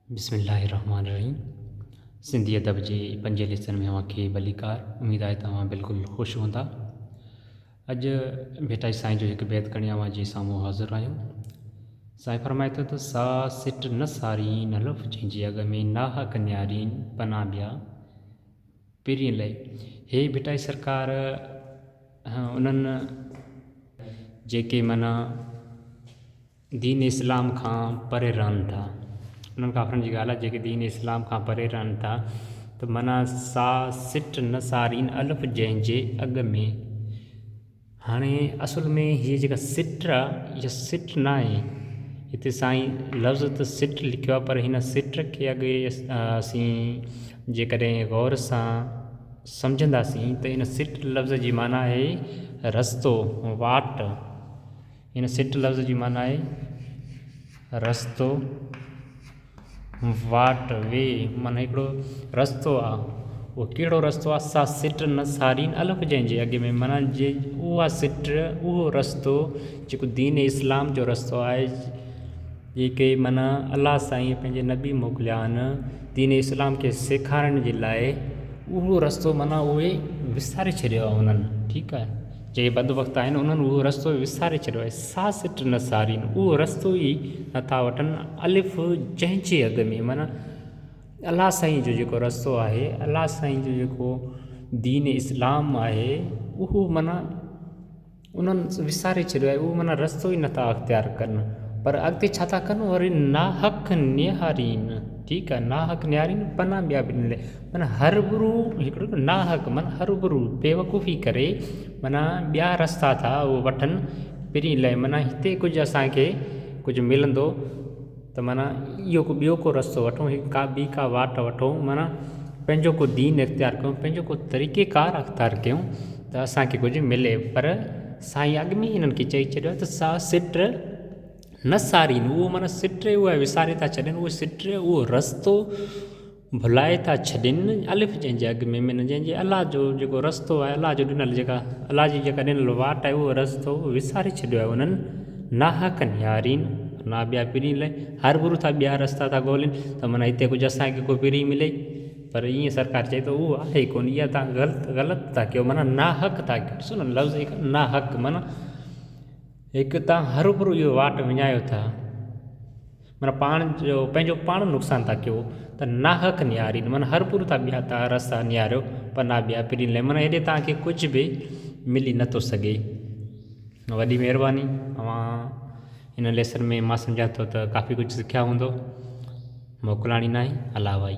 बिस्मिल्लाहिर्रहमानिर्रहीम। सिंधी अदब जे पंजे लेसन में अव्हांखे भलीकार। उम्मीद आहे तव्हां बिल्कुलु ख़ुशि हूंदा। अॼु भेटाई साईं जो हिकु बैत खणी अव्हां जे साम्हूं हाज़िर आहियूं। साईं फरमाए थो त सा सिट न सारी न लफ़ जंहिंजे अॻ में नाहक न्यारीन पना ॿिया पिरीं लहे। हे भेटाई सरकार उन्हनि जेके माना दीन इस्लाम खां परे रहनि था, उन्हनि काफ़रनि जी ॻाल्हि आहे जेके दीन इस्लाम खां परे रहनि था, त माना सा सिट न सारीन अलफ़ जंहिंजे अॻ में। हाणे असुल में हीअ जेका सिट आहे इहा सिट न आहे। हिते साईं लफ़्ज़ त सिट लिखियो आहे, पर हिन सिट खे अॻे असीं जेकॾहिं गौर सां सम्झंदासीं त इन सिट लफ़्ज़ जी माना आहे रस्तो, वाट। हिन सिट लफ़्ज़ जी माना आहे रस्तो, वाट, वे, माना हिकिड़ो रस्तो आहे। उहो कहिड़ो रस्तो आहे? सा सिट न सारीन अलफ़ जंहिंजे अॻ में, माना जे उहा सिट, उहो रस्तो जेको दीन इस्लाम जो रस्तो आहे, जेके माना अलाह साईं पंहिंजे नबी मोकिलिया आहिनि दीन इस्लाम खे सेखारण जे लाइ, उहो रस्तो माना उहे विसारे छॾियो आहे उन्हनि। ठीकु आहे, जेके बदबख़्त आहिनि उन्हनि उहो रस्तो विसारे छॾियो आहे। सा सिट न सारीन, उहो रस्तो ई नथा वठनि अलिफ़ जंहिंजे अॻ में, माना अलाह साईं जो जेको रस्तो आहे, अलाह साईं जो जेको दीन इस्लाम आहे, उहो माना उन्हनि विसारे छॾियो आहे। उहो माना रस्तो ई नथा अख़्तियार कनि, पर अॻिते छा था कनि? वरी नाहक निहारीन। ठीकु आहे, नाहक निहारीन पना ॿिया बि मिले, माना हरबुरू हिकिड़ो नाहक माना हरबुरू बेवकूफ़ी करे माना ॿिया रस्ता था उहो वठनि पिरीं लाइ। माना हिते कुझु असांखे कुझु मिलंदो त माना इहो ॿियो को रस्तो वठूं, का ॿी का वाट वठूं, माना पंहिंजो को दीन इख़्तियार कयूं, पंहिंजो को तरीक़ेकार अख़्तियार कयूं त असांखे कुझु मिले। पर साईं अॻ में हिननि खे चई छॾियो आहे त सा सिट न सारीन, उहो माना सिट उहा विसारे था छॾनि, उहो सिट उहो रस्तो भुलाए था छॾनि अलिफ़ जंहिंजे अॻ में, माना जंहिंजे अलाह जो जेको रस्तो आहे, अलाह जो ॾिनल जेका अलाह जी जेका ॾिनल वाट आहे, उहो रस्तो विसारे छॾियो आहे उन्हनि। नाहक निहारीन ना ॿिया पिरीं लहे, हरबुरू था ॿिया रस्ता था ॻोल्हनि त माना हिते कुझु असांखे को पिरीं मिले, पर ईअं सरकार चए थो उहो आहे कोन, इहा तव्हां ग़लति था कयो, माना नाहक था कयो। ॾिसो न लफ़्ज़ हिकु नाहक, माना हिकु तव्हां हरबुरू इहो वाट विञायो था, माना पाण जो पंहिंजो पाण नुक़सानु था कयो। त नाहक निहारीन माना हरबुरू था ॿिया था रस्ता निहारियो, पर ना ॿिया पिरीं लहे, माना हेॾे तव्हांखे कुझु बि मिली नथो सघे। वॾी महिरबानी। हिन लेसन में मां सम्झां थो त काफ़ी कुझु सिखिया हूंदो। मोकिलाणी न आहे, अलाह वाई।